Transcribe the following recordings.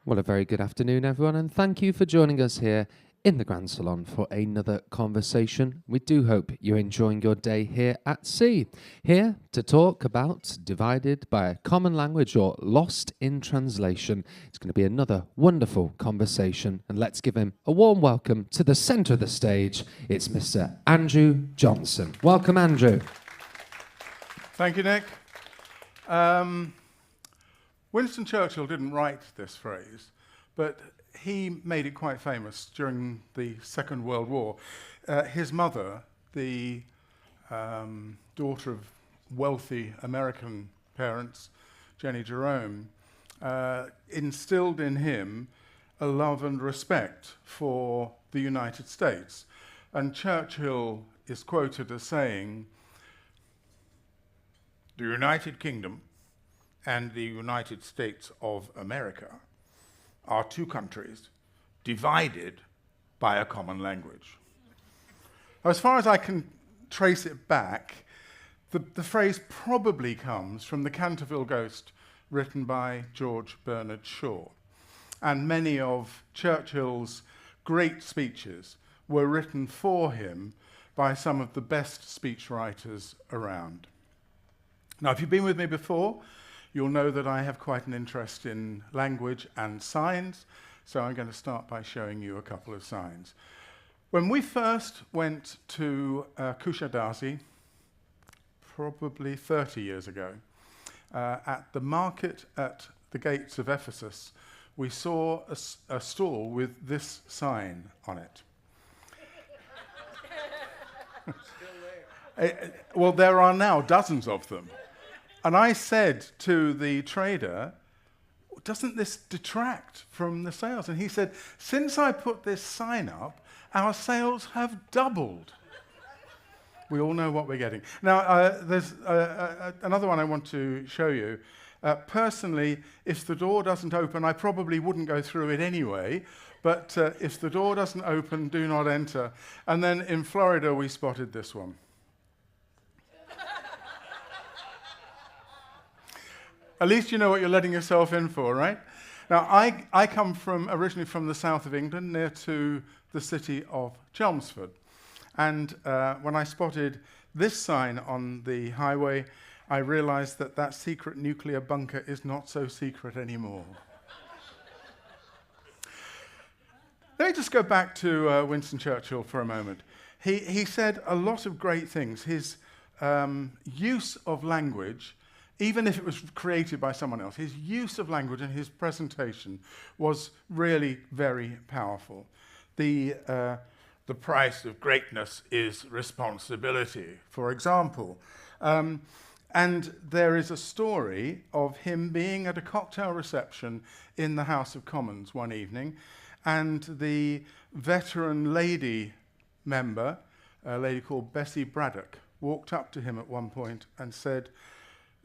Well, a very good afternoon, everyone, and thank you for joining us here in the Grand Salon for another conversation. We do hope you're enjoying your day here at sea. Here to talk about Divided by a Common Language or Lost in Translation. It's going to be another wonderful conversation, and let's give him a warm welcome to the centre of the stage. It's Mr. Andrew Johnson. Welcome, Andrew. Thank you, Nick. Winston Churchill didn't write this phrase, but he made it quite famous during the Second World War. His mother, the daughter of wealthy American parents, Jenny Jerome, instilled in him a love and respect for the United States. And Churchill is quoted as saying, "The United Kingdom and the United States of America are two countries divided by a common language." As far as I can trace it back, the phrase probably comes from the Canterville Ghost written by George Bernard Shaw. And many of Churchill's great speeches were written for him by some of the best speechwriters around. Now, if you've been with me before, you'll know that I have quite an interest in language and signs, so I'm going to start by showing you a couple of signs. When we first went to Kushadasi, probably 30 years ago, at the market at the gates of Ephesus, we saw a stall with this sign on it. Well, there are now dozens of them. And I said to the trader, "Doesn't this detract from the sales?" And he said, "Since I put this sign up, our sales have doubled." We all know what we're getting. Now, there's another one I want to show you. Personally, if the door doesn't open, I probably wouldn't go through it anyway, but if the door doesn't open, do not enter. And then in Florida, we spotted this one. At least you know what you're letting yourself in for, right? Now, I come originally from the south of England, near to the city of Chelmsford. And when I spotted this sign on the highway, I realized that secret nuclear bunker is not so secret anymore. Let me just go back to Winston Churchill for a moment. He said a lot of great things. His use of language, even if it was created by someone else, his use of language and his presentation was really very powerful. The price of greatness is responsibility, for example. And there is a story of him being at a cocktail reception in the House of Commons one evening, and the veteran lady member, a lady called Bessie Braddock, walked up to him at one point and said,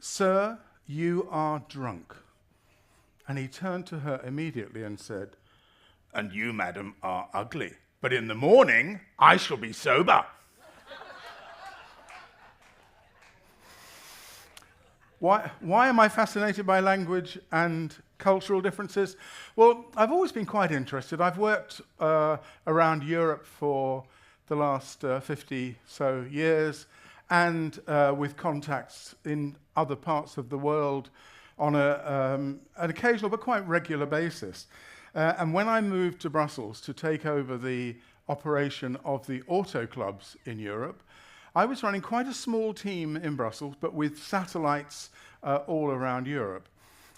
"Sir, you are drunk." And he turned to her immediately and said, "And you, madam, are ugly. But in the morning, I shall be sober." Why am I fascinated by language and cultural differences? Well, I've always been quite interested. I've worked around Europe for the last 50 so years, and with contacts in other parts of the world on an occasional but quite regular basis. And when I moved to Brussels to take over the operation of the auto clubs in Europe, I was running quite a small team in Brussels, but with satellites all around Europe.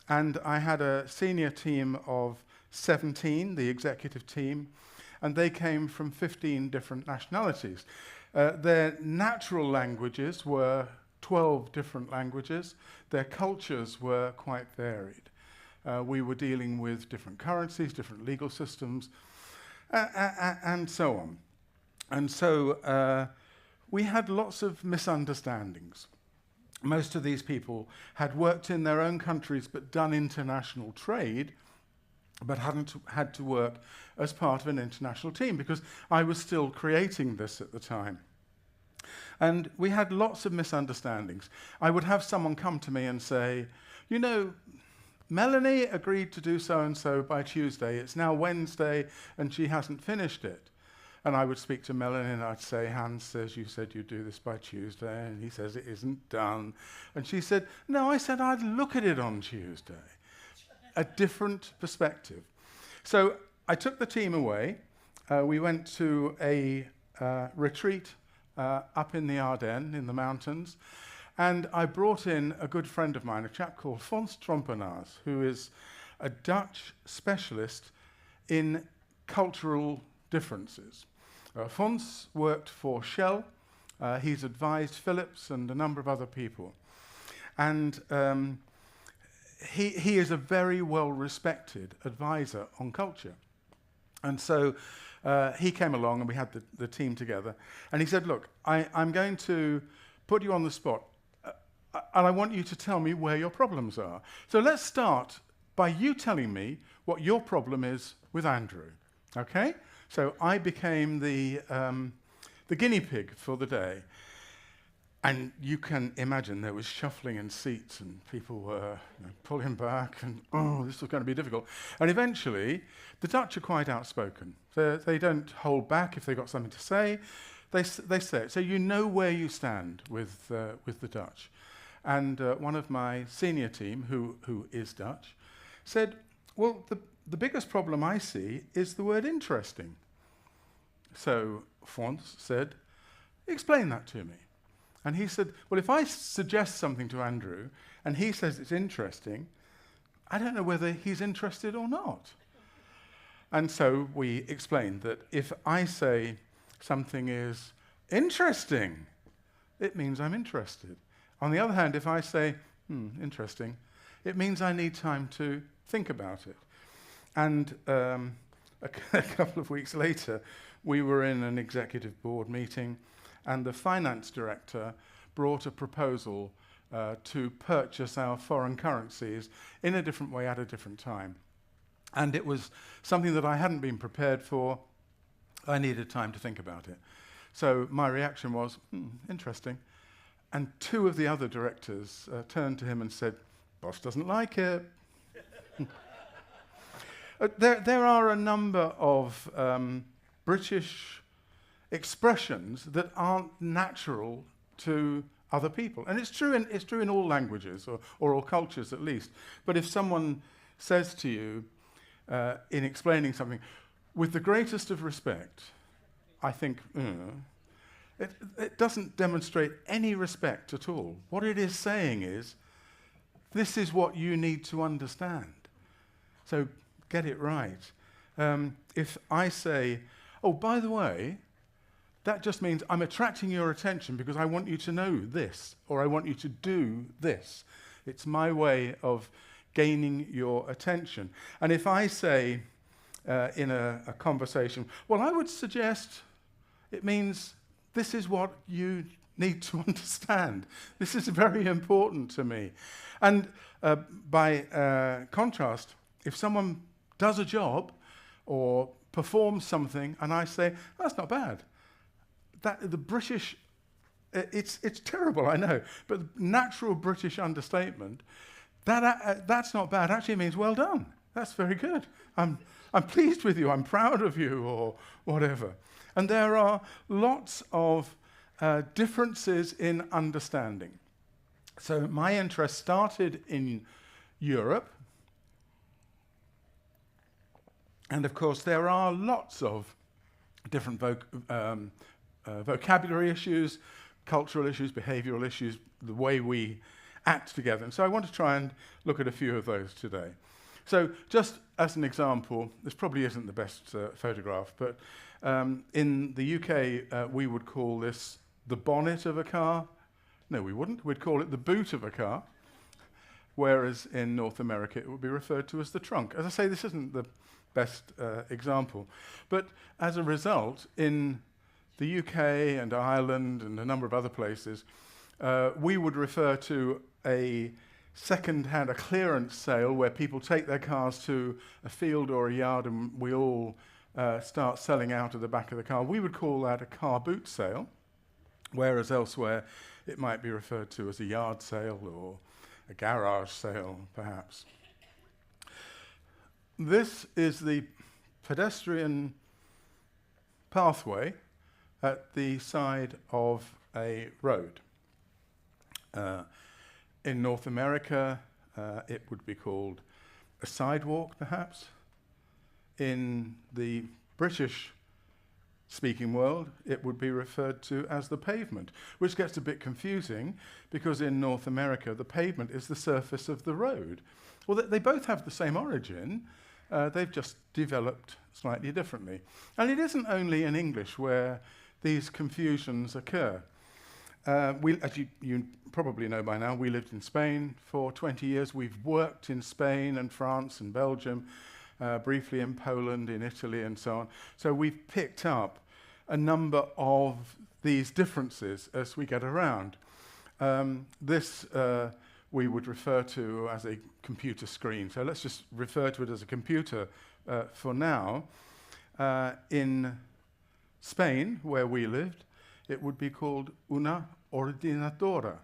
And I had a senior team of 17, the executive team, and they came from 15 different nationalities. Their natural languages were 12 different languages. Their cultures were quite varied. We were dealing with different currencies, different legal systems, and so on. And so we had lots of misunderstandings. Most of these people had worked in their own countries but done international trade, but hadn't had to work as part of an international team, because I was still creating this at the time. And we had lots of misunderstandings. I would have someone come to me and say, "You know, Melanie agreed to do so-and-so by Tuesday. It's now Wednesday, and she hasn't finished it. And I would speak to Melanie, and I'd say, Hans says you said you'd do this by Tuesday, and he says it isn't done. And she said, no, I said I'd look at it on Tuesday. A different perspective. So I took the team away. We went to a retreat up in the Ardennes, in the mountains, and I brought in a good friend of mine, a chap called Fons Trompenaars, who is a Dutch specialist in cultural differences. Fons worked for Shell. He's advised Philips and a number of other people. And he is a very well-respected advisor on culture. And so he came along and we had the team together. And he said, look, I'm going to put you on the spot and I want you to tell me where your problems are. So let's start by you telling me what your problem is with Andrew, okay? So I became the guinea pig for the day. And you can imagine there was shuffling in seats and people were pulling back and, oh, this was going to be difficult. And eventually, the Dutch are quite outspoken. They don't hold back if they've got something to say. They say it. So you know where you stand with the Dutch. And one of my senior team, who is Dutch, said, well, the biggest problem I see is the word interesting. So Fons said, explain that to me. And he said, well, if I suggest something to Andrew and he says it's interesting, I don't know whether he's interested or not. And so we explained that if I say something is interesting, it means I'm interested. On the other hand, if I say, interesting, it means I need time to think about it. And a couple of weeks later, we were in an executive board meeting, and the finance director brought a proposal to purchase our foreign currencies in a different way at a different time. And it was something that I hadn't been prepared for. I needed time to think about it. So my reaction was, interesting. And two of the other directors turned to him and said, boss doesn't like it. There are a number of British expressions that aren't natural to other people. And it's true in all languages, or all cultures at least. But if someone says to you, in explaining something, with the greatest of respect, I think, it doesn't demonstrate any respect at all. What it is saying is, this is what you need to understand. So get it right. If I say, oh, by the way, that just means I'm attracting your attention because I want you to know this, or I want you to do this. It's my way of gaining your attention. And if I say in a conversation, well, I would suggest, it means this is what you need to understand. This is very important to me. And by contrast, if someone does a job or performs something and I say, that's not bad, the British, it's terrible, I know, but the natural British understatement, that's not bad, actually means well done. That's very good. I'm pleased with you, I'm proud of you, or whatever. And there are lots of differences in understanding. So my interest started in Europe. And of course, there are lots of different vocabulary issues, cultural issues, behavioral issues, the way we act together. And so I want to try and look at a few of those today. So just as an example, this probably isn't the best photograph, but in the UK, we would call this the bonnet of a car. No, we wouldn't. We'd call it the boot of a car, whereas in North America, it would be referred to as the trunk. As I say, this isn't the best example. But as a result, in the UK and Ireland and a number of other places, we would refer to a second-hand, a clearance sale where people take their cars to a field or a yard and we all start selling out of the back of the car. We would call that a car boot sale, whereas elsewhere it might be referred to as a yard sale or a garage sale, perhaps. this is the pedestrian pathway at the side of a road. In North America, it would be called a sidewalk, perhaps. In the British-speaking world, it would be referred to as the pavement, which gets a bit confusing because in North America, the pavement is the surface of the road. Well, they both have the same origin. They've just developed slightly differently. And it isn't only in English where these confusions occur. As you probably know by now, we lived in Spain for 20 years. We've worked in Spain and France and Belgium, briefly in Poland, in Italy, and so on. So we've picked up a number of these differences as we get around. This we would refer to as a computer screen. So let's just refer to it as a computer for now. In Spain, where we lived, it would be called una ordinadora,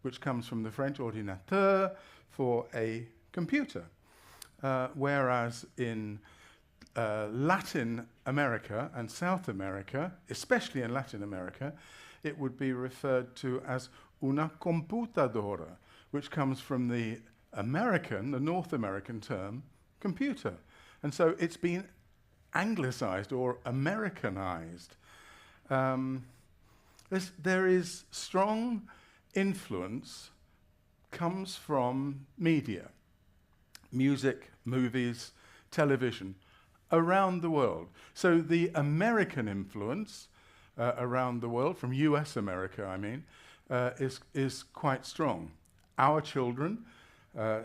which comes from the French ordinateur, for a computer. Whereas in Latin America and South America, especially in Latin America, it would be referred to as una computadora, which comes from the North American term, computer. And so it's been anglicized or Americanized. There is strong influence comes from media, music, movies, television, around the world. So the American influence around the world, from US America, I mean, is quite strong. Our children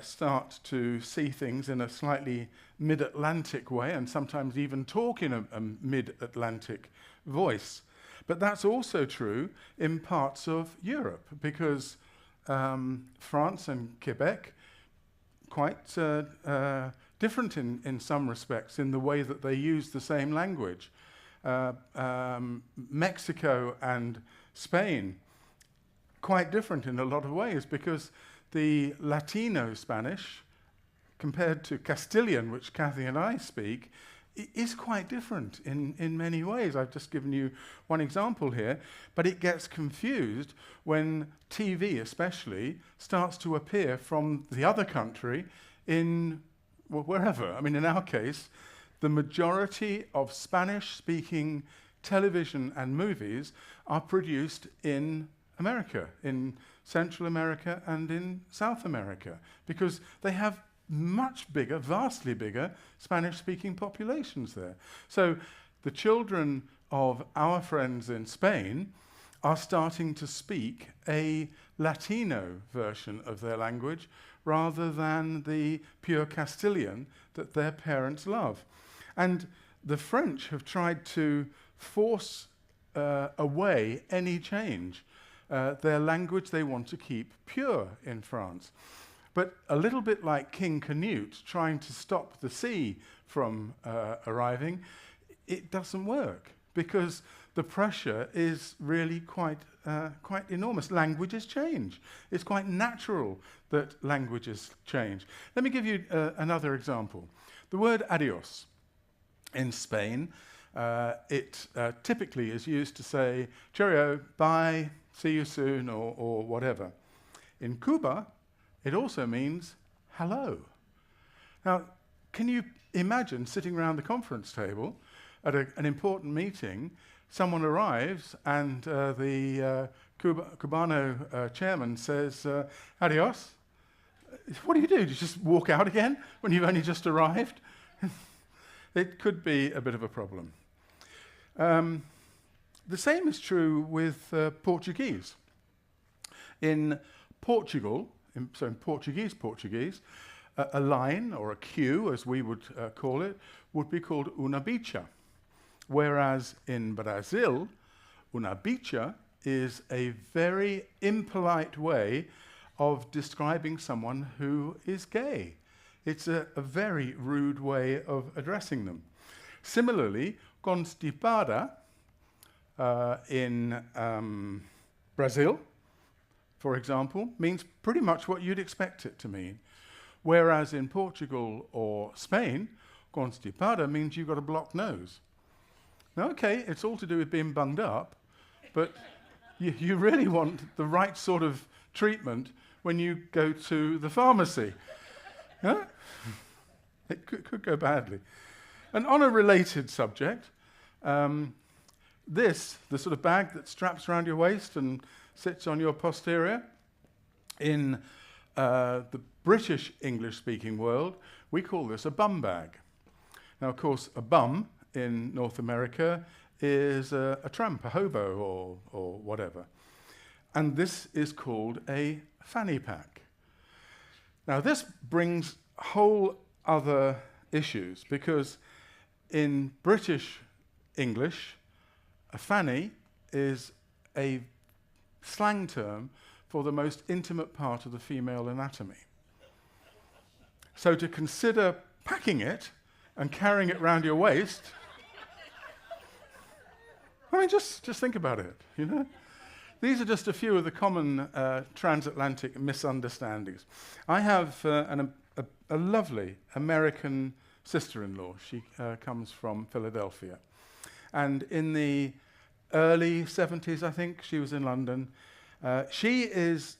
start to see things in a slightly mid-Atlantic way and sometimes even talk in a mid-Atlantic voice. But that's also true in parts of Europe because France and Quebec, quite different in some respects in the way that they use the same language. Mexico and Spain, quite different in a lot of ways because the Latino Spanish, compared to Castilian, which Kathy and I speak, is quite different in many ways. I've just given you one example here, but it gets confused when TV especially starts to appear from the other country in wherever. I mean, in our case, the majority of Spanish-speaking television and movies are produced in America, in Central America and in South America, because they have much bigger, vastly bigger Spanish-speaking populations there. So the children of our friends in Spain are starting to speak a Latino version of their language rather than the pure Castilian that their parents love. And the French have tried to force away any change. Their language they want to keep pure in France. But a little bit like King Canute trying to stop the sea from arriving, it doesn't work because the pressure is really quite enormous. Languages change. It's quite natural that languages change. Let me give you another example. The word adios in Spain, it typically is used to say, cheerio, bye, see you soon, or whatever. In Cuba, it also means hello. Now, can you imagine sitting around the conference table at an important meeting, someone arrives and the Cubano chairman says, adios. What do? Do you just walk out again when you've only just arrived? It could be a bit of a problem. The same is true with Portuguese. In Portugal, in Portuguese, a line or a queue, as we would call it, would be called una bicha. Whereas in Brazil, una bicha is a very impolite way of describing someone who is gay. It's a very rude way of addressing them. Similarly, constipada in Brazil, for example, means pretty much what you'd expect it to mean. Whereas in Portugal or Spain, constipada means you've got a blocked nose. Now, okay, it's all to do with being bunged up, but you really want the right sort of treatment when you go to the pharmacy. Huh? It could go badly. And on a related subject, the sort of bag that straps around your waist and sits on your posterior, in the British English-speaking world, we call this a bum bag. Now, of course, a bum in North America is a tramp, a hobo, or whatever. And this is called a fanny pack. Now, this brings whole other issues, because in British English, a fanny is a slang term for the most intimate part of the female anatomy. So to consider packing it and carrying it round your waist, I mean, just think about it, you know? These are just a few of the common transatlantic misunderstandings. I have a lovely American sister-in-law. She comes from Philadelphia. And in the early 70s, I think, she was in London. She is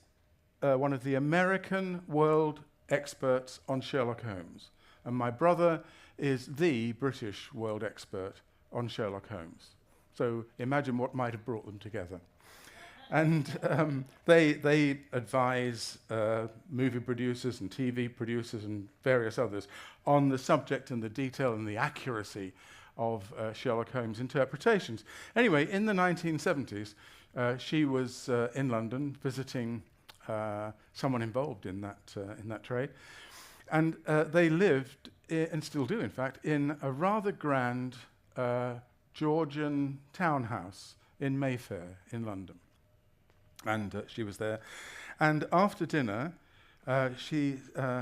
one of the American world experts on Sherlock Holmes. And my brother is the British world expert on Sherlock Holmes. So imagine what might have brought them together. And they advise movie producers and TV producers and various others on the subject and the detail and the accuracy of Sherlock Holmes interpretations. Anyway, in the 1970s, she was in London visiting someone involved in that trade. And they lived, and still do in fact, in a rather grand Georgian townhouse in Mayfair in London. And she was there. And after dinner, she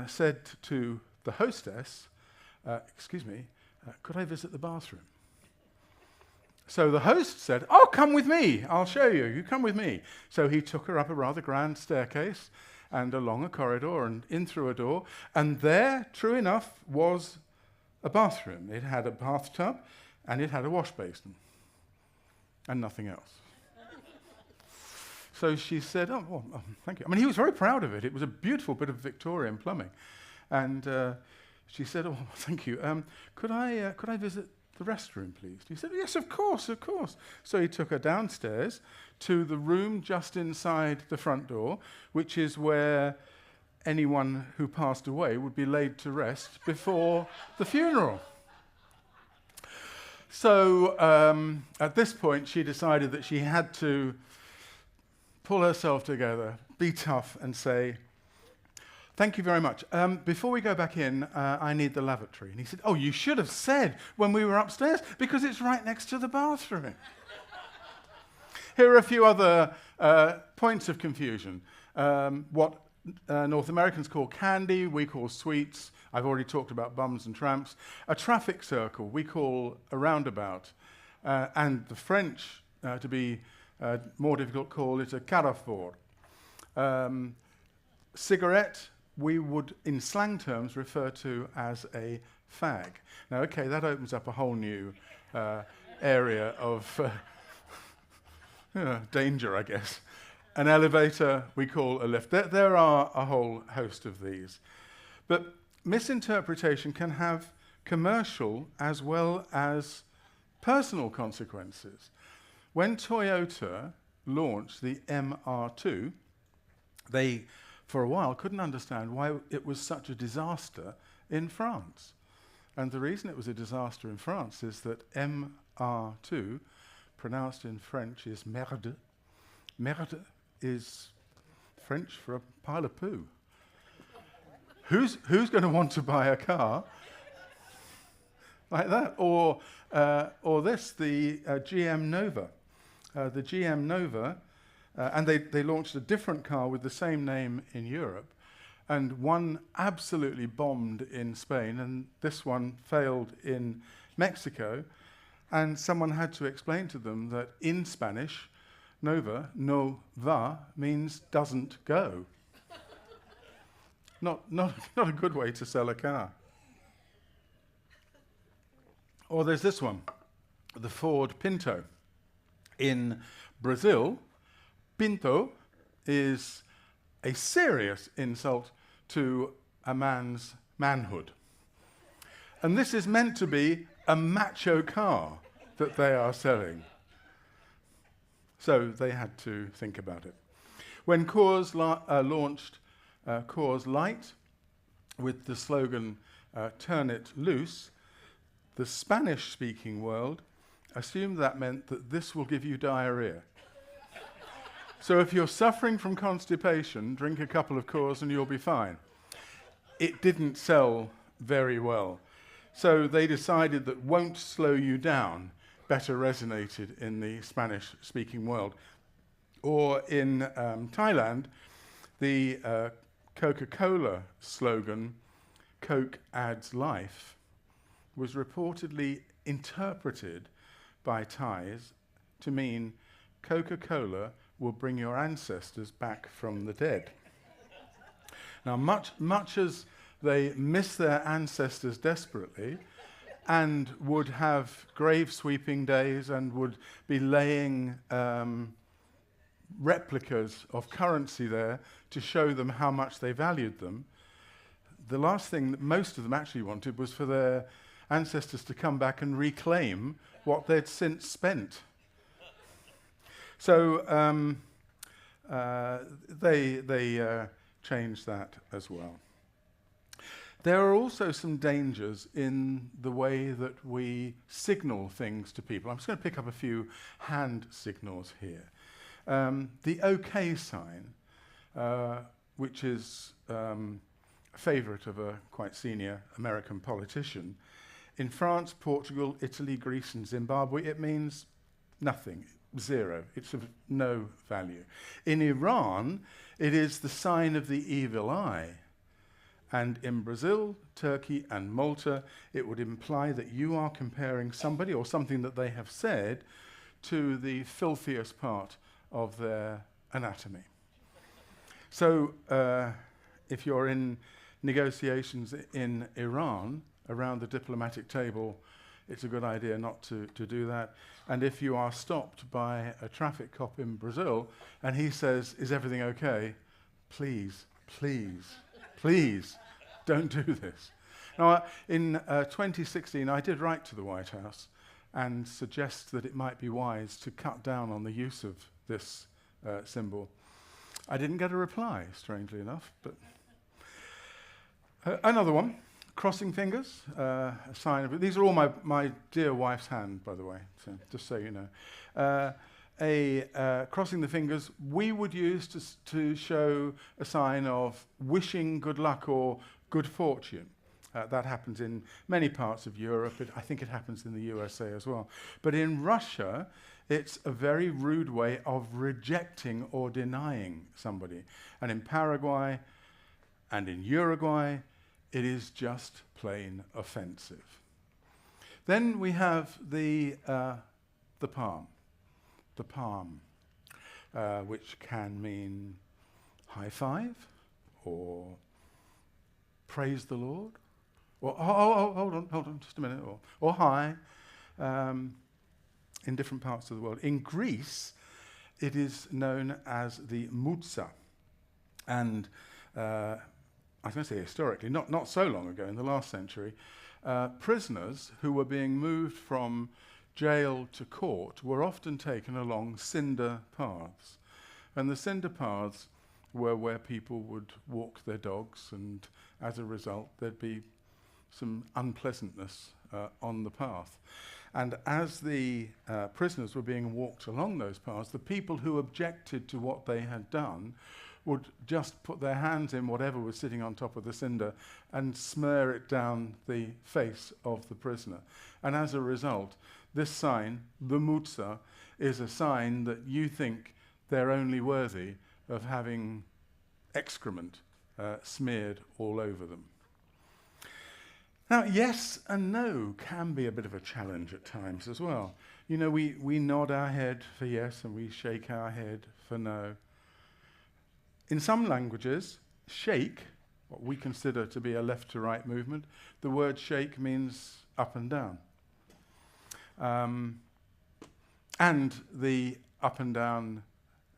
said to the hostess, excuse me, could I visit the bathroom? So the host said, oh, come with me, I'll show you, you come with me. So he took her up a rather grand staircase and along a corridor and in through a door, and there, true enough, was a bathroom. It had a bathtub and it had a wash basin and nothing else. So she said, oh, thank you. I mean, he was very proud of it. It was a beautiful bit of Victorian plumbing. And she said, oh, thank you. Could I visit the restroom, please? He said, yes, of course, of course. So he took her downstairs to the room just inside the front door, which is where anyone who passed away would be laid to rest before the funeral. So at this point, she decided that she had to pull herself together, be tough, and say, thank you very much. Before we go back in, I need the lavatory. And he said, oh, you should have said when we were upstairs, because it's right next to the bathroom. Here are a few other points of confusion. What North Americans call candy, we call sweets. I've already talked about bums and tramps. A traffic circle, we call a roundabout. And the French, to be more difficult, call it a carrefour. Cigarette, we would, in slang terms, refer to as a fag. Now, okay, that opens up a whole new area of danger, I guess. An elevator, we call a lift. There are a whole host of these. But misinterpretation can have commercial as well as personal consequences. When Toyota launched the MR2, they, for a while, couldn't understand why it was such a disaster in France. And the reason it was a disaster in France is that MR2, pronounced in French, is merde. Merde is French for a pile of poo. Who's going to want to buy a car like that? Or this, the GM Nova. The GM Nova, and they launched a different car with the same name in Europe, and one absolutely bombed in Spain, and this one failed in Mexico, and someone had to explain to them that in Spanish, Nova, no va, means doesn't go. Not a good way to sell a car. Or there's this one, the Ford Pinto. In Brazil, Pinto is a serious insult to a man's manhood. And this is meant to be a macho car that they are selling. So they had to think about it. When Coors launched Coors Light with the slogan, "Turn it loose," the Spanish-speaking world assumed that meant that this will give you diarrhea. So if you're suffering from constipation, drink a couple of Coors and you'll be fine. It didn't sell very well. So they decided that "won't slow you down" better resonated in the Spanish-speaking world. Or in Thailand, the Coca-Cola slogan, "Coke adds life," was reportedly interpreted by Thais to mean Coca-Cola will bring your ancestors back from the dead. Now, much as they miss their ancestors desperately and would have grave-sweeping days and would be laying replicas of currency there to show them how much they valued them, the last thing that most of them actually wanted was for their ancestors to come back and reclaim what they'd since spent. So they changed that as well. There are also some dangers in the way that we signal things to people. I'm just going to pick up a few hand signals here. The OK sign, which is a favourite of a quite senior American politician, in France, Portugal, Italy, Greece and Zimbabwe, it means nothing, zero. It's of no value. In Iran, it is the sign of the evil eye. And in Brazil, Turkey and Malta, it would imply that you are comparing somebody or something that they have said to the filthiest part of their anatomy. So if you're in negotiations in Iran around the diplomatic table, it's a good idea not to do that. And if you are stopped by a traffic cop in Brazil and he says, "Is everything okay?" Please, please, please don't do this. Now, in 2016, I did write to the White House and suggest that it might be wise to cut down on the use of this symbol. I didn't get a reply, strangely enough, but another one, crossing fingers, a sign of it. These are all my dear wife's hand, by the way, so just so you know. Crossing the fingers, we would use to show a sign of wishing good luck or good fortune. That happens in many parts of Europe. I think it happens in the USA as well. But in Russia, it's a very rude way of rejecting or denying somebody. And in Paraguay and in Uruguay, it is just plain offensive. Then we have the palm. The palm, which can mean high five or praise the Lord, or hold on, just a minute, or hi, in different parts of the world. In Greece, it is known as the moutsa, and I was going to say historically, not so long ago, in the last century, prisoners who were being moved from jail to court were often taken along cinder paths. And the cinder paths were where people would walk their dogs, and as a result, there'd be some unpleasantness on the path. And as the prisoners were being walked along those paths, the people who objected to what they had done would just put their hands in whatever was sitting on top of the cinder and smear it down the face of the prisoner. And as a result, this sign, the moutsa, is a sign that you think they're only worthy of having excrement smeared all over them. Now, yes and no can be a bit of a challenge at times as well. You know, we nod our head for yes and we shake our head for no. In some languages, shake, what we consider to be a left to right movement, the word shake means up and down. And the up and down,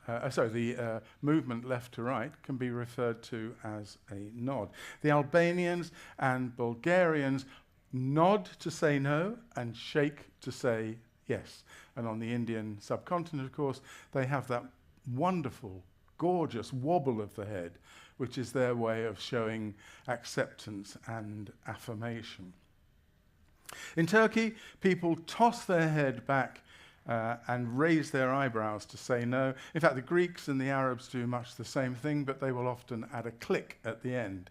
the movement left to right can be referred to as a nod. The Albanians and Bulgarians nod to say no and shake to say yes. And on the Indian subcontinent, of course, they have that wonderful, gorgeous wobble of the head, which is their way of showing acceptance and affirmation. In Turkey, people toss their head back and raise their eyebrows to say no. In fact, the Greeks and the Arabs do much the same thing, but they will often add a click at the end.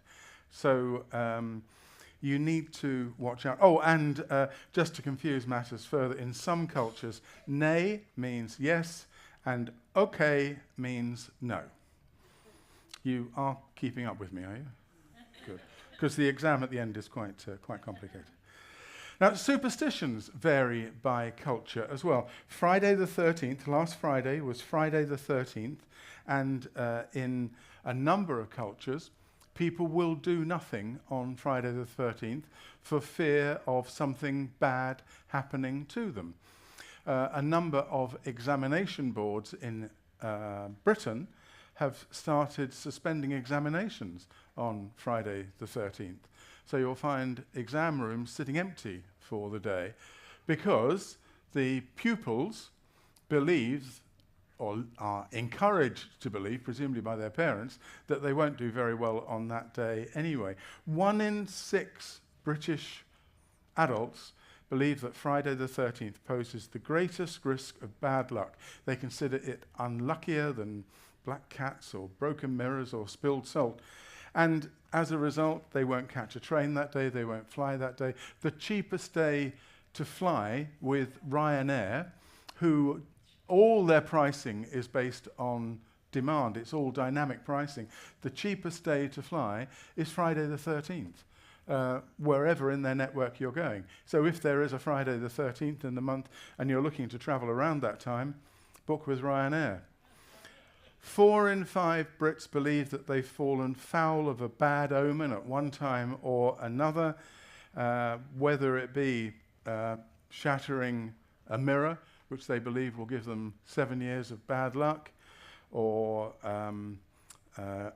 So you need to watch out. Oh, and just to confuse matters further, in some cultures, nay means yes, and okay means no. You are keeping up with me, are you? Good. Because the exam at the end is quite complicated. Now, superstitions vary by culture as well. Friday the 13th, last Friday was Friday the 13th, and in a number of cultures, people will do nothing on Friday the 13th for fear of something bad happening to them. A number of examination boards in Britain have started suspending examinations on Friday the 13th. So you'll find exam rooms sitting empty for the day because the pupils believe, or are encouraged to believe, presumably by their parents, that they won't do very well on that day anyway. 1 in 6 British adults believe that Friday the 13th poses the greatest risk of bad luck. They consider it unluckier than black cats or broken mirrors or spilled salt. And as a result, they won't catch a train that day, they won't fly that day. The cheapest day to fly with Ryanair, who all their pricing is based on demand. It's all dynamic pricing. The cheapest day to fly is Friday the 13th, wherever in their network you're going. So if there is a Friday the 13th in the month and you're looking to travel around that time, book with Ryanair. 4 in 5 Brits believe that they've fallen foul of a bad omen at one time or another, whether it be shattering a mirror, which they believe will give them 7 years of bad luck, or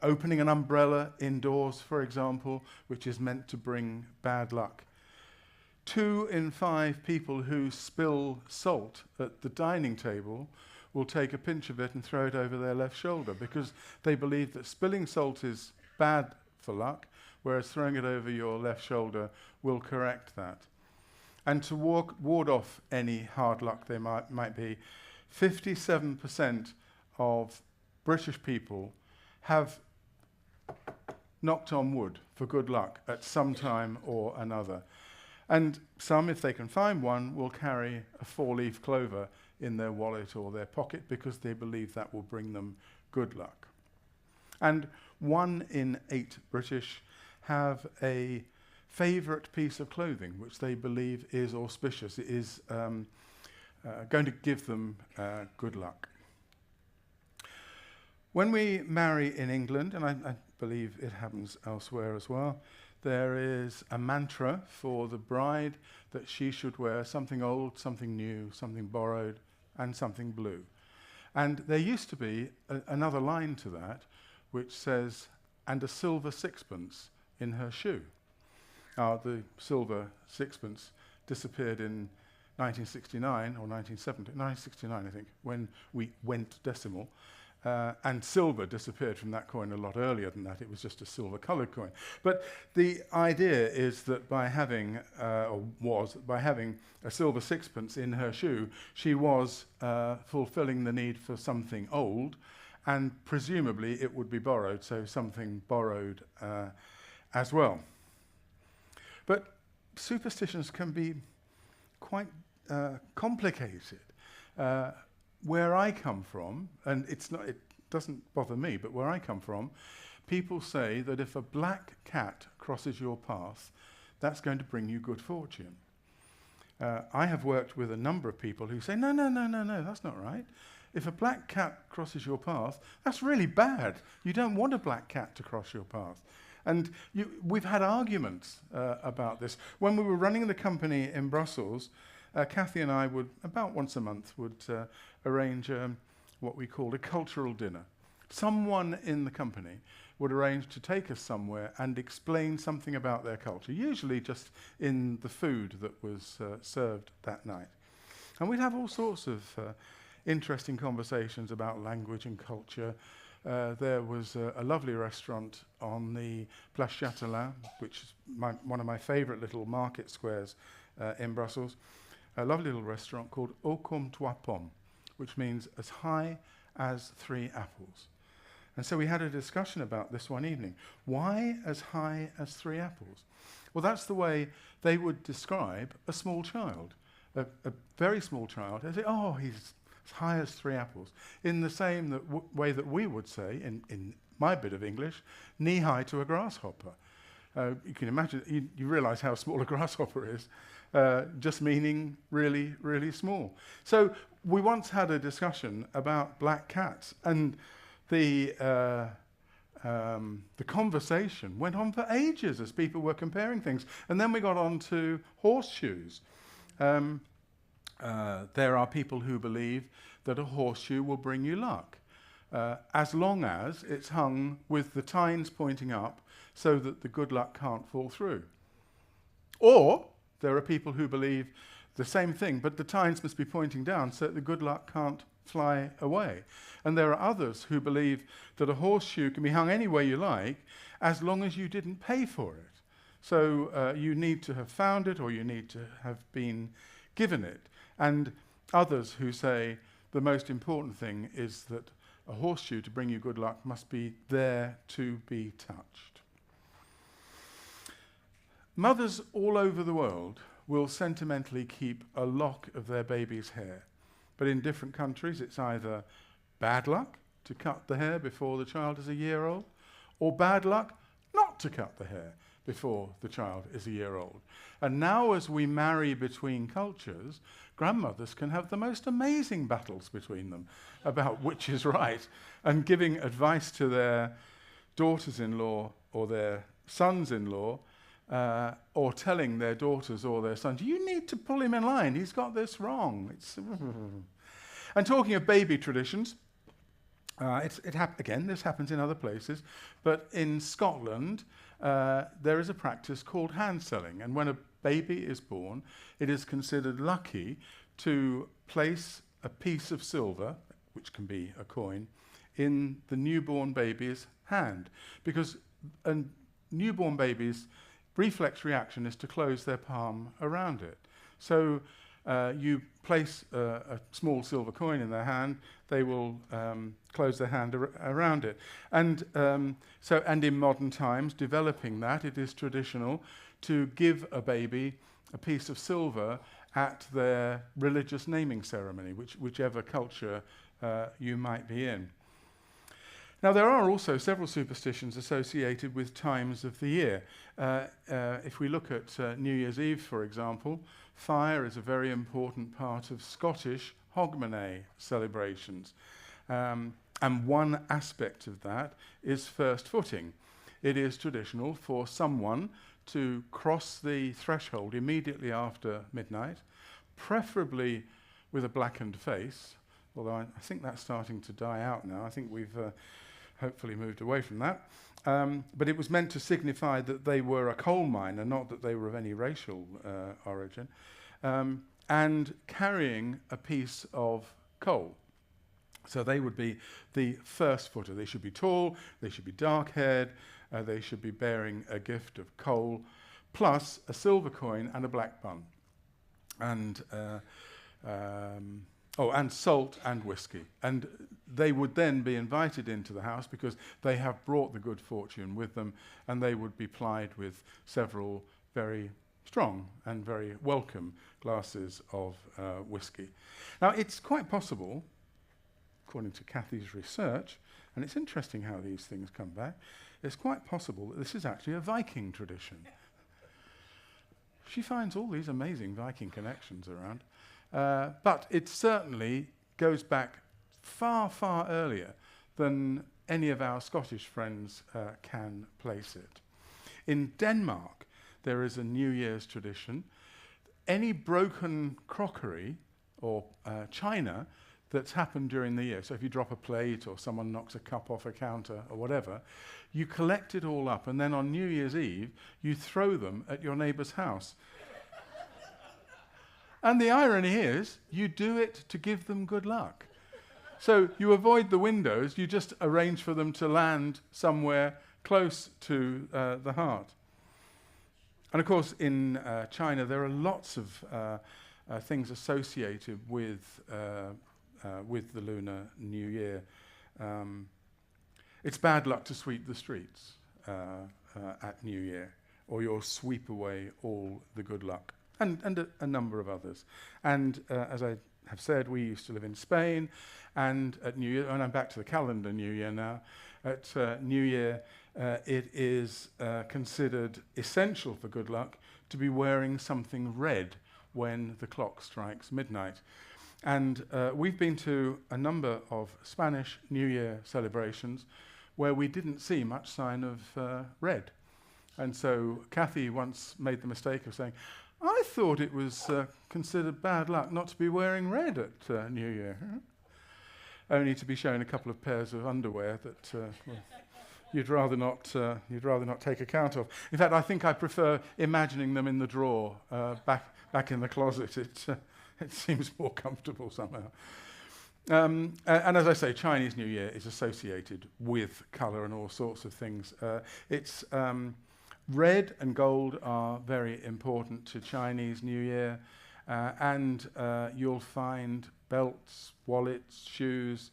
opening an umbrella indoors, for example, which is meant to bring bad luck. 2 in 5 people who spill salt at the dining table will take a pinch of it and throw it over their left shoulder because they believe that spilling salt is bad for luck, whereas throwing it over your left shoulder will correct that. And to ward off any hard luck there might be, 57% of British people have knocked on wood for good luck at some time or another. And some, if they can find one, will carry a 4-leaf clover in their wallet or their pocket because they believe that will bring them good luck. And 1 in 8 British have a favourite piece of clothing which they believe is auspicious. It is going to give them good luck. When we marry in England, and I believe it happens elsewhere as well, there is a mantra for the bride that she should wear something old, something new, something borrowed, and something blue. And there used to be another line to that, which says, and a silver sixpence in her shoe. Now, the silver sixpence disappeared in 1969 or 1970, 1969, I think, when we went decimal. And silver disappeared from that coin a lot earlier than that. It was just a silver-coloured coin. But the idea is that by having, by having a silver sixpence in her shoe, she was fulfilling the need for something old, and presumably it would be borrowed, so something borrowed as well. But superstitions can be quite complicated. Where I come from, and it doesn't bother me, but where I come from, people say that if a black cat crosses your path, that's going to bring you good fortune. I have worked with a number of people who say, no, that's not right. If a black cat crosses your path, that's really bad. You don't want a black cat to cross your path. And we've had arguments about this. When we were running the company in Brussels, Kathy and I would, about once a month, would arrange what we called a cultural dinner. Someone in the company would arrange to take us somewhere and explain something about their culture, usually just in the food that was served that night. And we'd have all sorts of interesting conversations about language and culture. There was a lovely restaurant on the Place Châtelain, which is one of my favourite little market squares in Brussels. A lovely little restaurant called Haut comme trois pommes, which means as high as 3 apples. And so we had a discussion about this one evening. Why as high as 3 apples? Well, that's the way they would describe a small child, a very small child. They say, oh, he's as high as 3 apples. In the same way that we would say, in my bit of English, knee-high to a grasshopper. You can imagine, you realise how small a grasshopper is, just meaning really, really small. So we once had a discussion about black cats, and the conversation went on for ages as people were comparing things. And then we got on to horseshoes. There are people who believe that a horseshoe will bring you luck, as long as it's hung with the tines pointing up so that the good luck can't fall through. Or there are people who believe the same thing, but the tines must be pointing down so that the good luck can't fly away. And there are others who believe that a horseshoe can be hung any way you like as long as you didn't pay for it. So you need to have found it, or you need to have been given it. And others who say the most important thing is that a horseshoe to bring you good luck must be there to be touched. Mothers all over the world will sentimentally keep a lock of their baby's hair. But in different countries, it's either bad luck to cut the hair before the child is a year old, or bad luck not to cut the hair before the child is a year old. And now, as we marry between cultures, grandmothers can have the most amazing battles between them about which is right, and giving advice to their daughters-in-law or their sons-in-law, or telling their daughters or their sons, you need to pull him in line, he's got this wrong. And talking of baby traditions, again, this happens in other places, but in Scotland, there is a practice called hand-selling, and when a baby is born, it is considered lucky to place a piece of silver, which can be a coin, in the newborn baby's hand, because a newborn baby's reflex reaction is to close their palm around it. So you place a small silver coin in their hand, they will close their hand around it. And in modern times, developing that, it is traditional to give a baby a piece of silver at their religious naming ceremony, whichever culture you might be in. Now, there are also several superstitions associated with times of the year. If we look at New Year's Eve, for example, fire is a very important part of Scottish Hogmanay celebrations. And one aspect of that is first footing. It is traditional for someone to cross the threshold immediately after midnight, preferably with a blackened face, although I think that's starting to die out now. I think we've hopefully moved away from that. But it was meant to signify that they were a coal miner, not that they were of any racial origin, and carrying a piece of coal. So they would be the first footer. They should be tall, they should be dark-haired, they should be bearing a gift of coal, plus a silver coin and a black bun. And and salt and whiskey. And they would then be invited into the house because they have brought the good fortune with them, and they would be plied with several very strong and very welcome glasses of whiskey. Now, it's quite possible, according to Kathy's research, and it's interesting how these things come back, it's quite possible that this is actually a Viking tradition. She finds all these amazing Viking connections around. But it certainly goes back far, far earlier than any of our Scottish friends can place it. In Denmark, there is a New Year's tradition. any broken crockery or china that's happened during the year, so if you drop a plate or someone knocks a cup off a counter or whatever, you collect it all up, and then on New Year's Eve, you throw them at your neighbour's house. And the irony is, you do it to give them good luck. So you avoid the windows, you just arrange for them to land somewhere close to the heart. And of course, in China, there are lots of things associated with the Lunar New Year. It's bad luck to sweep the streets at New Year, or you'll sweep away all the good luck, and a number of others. And as I have said, we used to live in Spain, and at New Year, and I'm back to the calendar New Year now, at New Year, it is considered essential for good luck to be wearing something red when the clock strikes midnight. And we've been to a number of Spanish New Year celebrations where we didn't see much sign of red. And so Kathy once made the mistake of saying, I thought it was considered bad luck not to be wearing red at New Year. Only to be shown a couple of pairs of underwear that well, you'd rather not take account of. In fact, I think I prefer imagining them in the drawer back in the closet. It seems more comfortable somehow. And as I say, Chinese New Year is associated with colour and all sorts of things. It's red and gold are very important to Chinese New Year, and you'll find belts, wallets, shoes,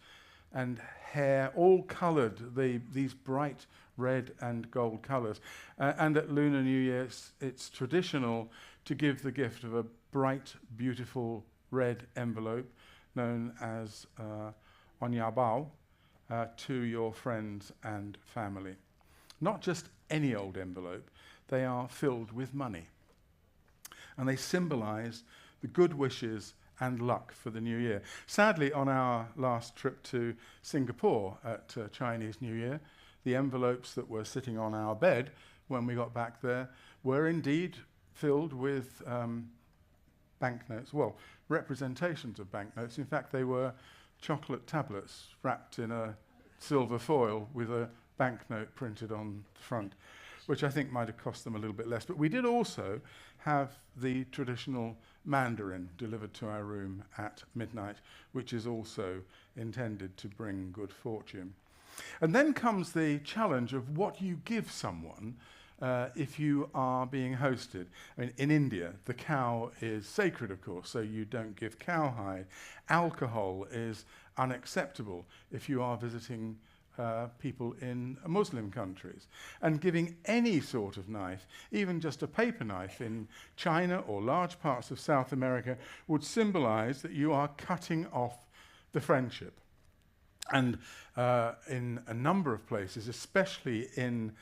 and hair, all coloured, these bright red and gold colours. And at Lunar New Year, it's traditional to give the gift of a bright, beautiful red envelope known as Onyabao to your friends and family. Not just any old envelope, they are filled with money. And they symbolise the good wishes and luck for the new year. Sadly, on our last trip to Singapore at Chinese New Year, the envelopes that were sitting on our bed when we got back there were indeed filled with banknotes, well, representations of banknotes. In fact, they were chocolate tablets wrapped in a silver foil with a banknote printed on the front, which I think might have cost them a little bit less. But we did also have the traditional mandarin delivered to our room at midnight, which is also intended to bring good fortune. And then comes the challenge of what you give someone if you are being hosted. I mean, in India, the cow is sacred, of course, so you don't give cowhide. Alcohol is unacceptable if you are visiting people in Muslim countries. And giving any sort of knife, even just a paper knife in China or large parts of South America, would symbolize that you are cutting off the friendship. And in a number of places, especially in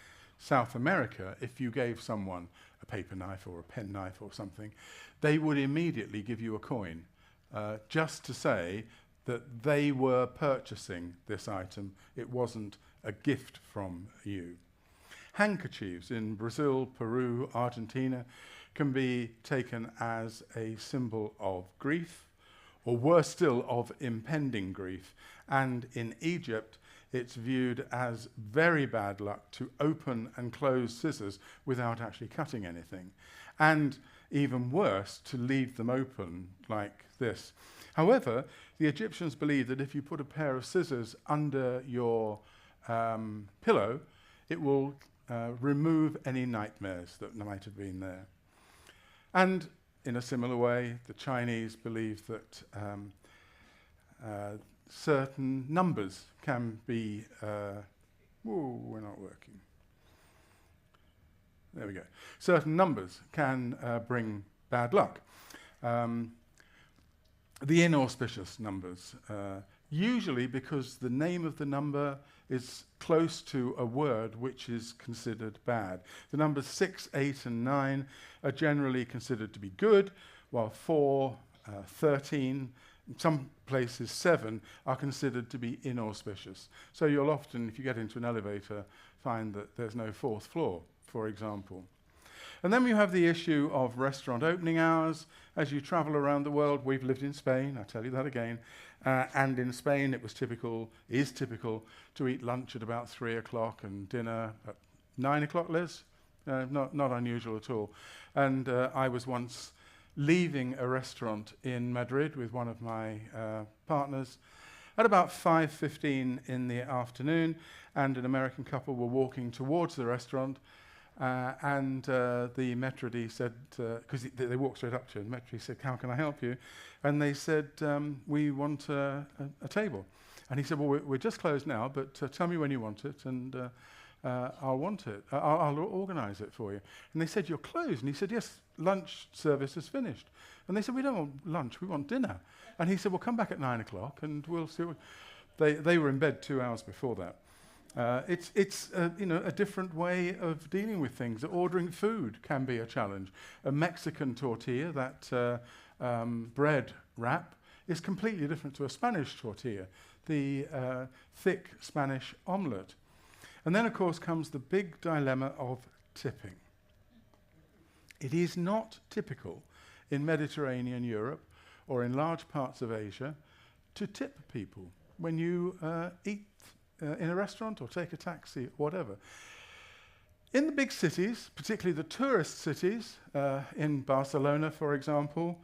South America, if you gave someone a paper knife or a pen knife or something, they would immediately give you a coin, just to say that they were purchasing this item. It wasn't a gift from you. Handkerchiefs in Brazil, Peru, Argentina can be taken as a symbol of grief, or worse still, of impending grief. And in Egypt, it's viewed as very bad luck to open and close scissors without actually cutting anything. And even worse, to leave them open like this. However, the Egyptians believed that if you put a pair of scissors under your pillow, it will remove any nightmares that might have been there. And in a similar way, the Chinese believe that certain numbers can be... we're not working. There we go. Certain numbers can bring bad luck. The inauspicious numbers, usually because the name of the number is close to a word which is considered bad. The numbers 6, 8, and 9 are generally considered to be good, while 4, 13, in some places 7, are considered to be inauspicious. So you'll often, if you get into an elevator, find that there's no 4th floor, for example. And then you have the issue of restaurant opening hours. As you travel around the world, we've lived in Spain, I tell you that again, and in Spain it is typical to eat lunch at about 3 o'clock and dinner at 9 o'clock, Liz? Not unusual at all. And I was once leaving a restaurant in Madrid with one of my partners at about 5:15 in the afternoon, and an American couple were walking towards the restaurant, and the maître d' said, because they walked straight up to him, the maître d' said, "How can I help you?" And they said, "We want a table." And he said, "Well, we're just closed now, but tell me when you want it, and I'll organise it for you." And they said, "You're closed?" And he said, "Yes, lunch service is finished." And they said, "We don't want lunch, we want dinner." And he said, "Well, come back at 9 o'clock and we'll see." They were in bed 2 hours before that. It's a different way of dealing with things. Ordering food can be a challenge. A Mexican tortilla, that bread wrap, is completely different to a Spanish tortilla, the thick Spanish omelette. And then, of course, comes the big dilemma of tipping. It is not typical in Mediterranean Europe or in large parts of Asia to tip people when you eat in a restaurant or take a taxi, whatever. In the big cities, particularly the tourist cities, in Barcelona, for example,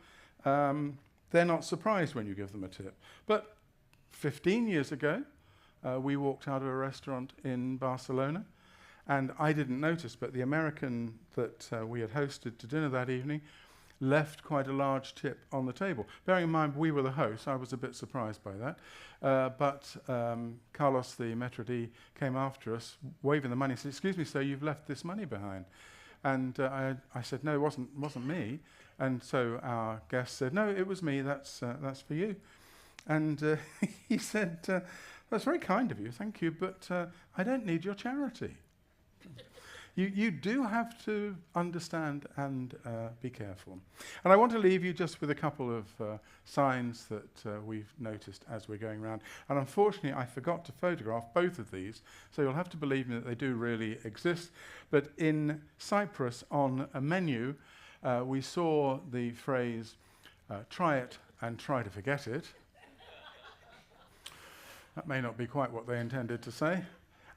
they're not surprised when you give them a tip. But 15 years ago, we walked out of a restaurant in Barcelona, and I didn't notice, but the American that we had hosted to dinner that evening left quite a large tip on the table. Bearing in mind we were the hosts, I was a bit surprised by that. But Carlos, the maître d', came after us, waving the money, and said, "Excuse me, sir, you've left this money behind." And I said, "No, it wasn't me." And so our guest said, "No, it was me, that's for you." And he said, "That's very kind of you, thank you, but I don't need your charity." You do have to understand and be careful. And I want to leave you just with a couple of signs that we've noticed as we're going around. And unfortunately, I forgot to photograph both of these, so you'll have to believe me that they do really exist. But in Cyprus, on a menu, we saw the phrase, "Try it and try to forget it." That may not be quite what they intended to say.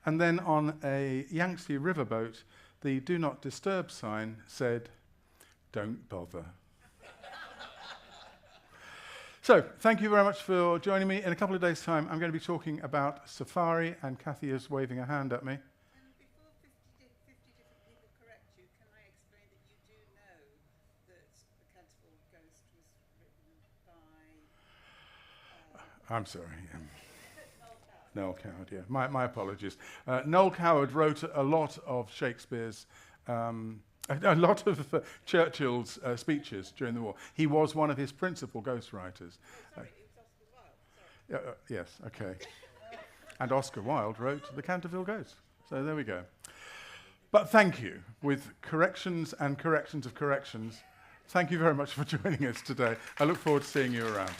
And then on a Yangtze riverboat, the "Do Not Disturb" sign said, "Don't bother." So, thank you very much for joining me. In a couple of days' time, I'm going to be talking about safari, and Kathy is waving a hand at me. And before 50 different people correct you, can I explain that you do know that The Canterville Ghost was written by... I'm sorry. Noel Coward, yeah. My apologies. Noel Coward wrote a lot of Shakespeare's, a lot of Churchill's speeches during the war. He was one of his principal ghostwriters. Sorry, it was Oscar Wilde. Sorry. Yes, okay. And Oscar Wilde wrote The Canterville Ghost. So there we go. But thank you, with corrections and corrections of corrections. Thank you very much for joining us today. I look forward to seeing you around.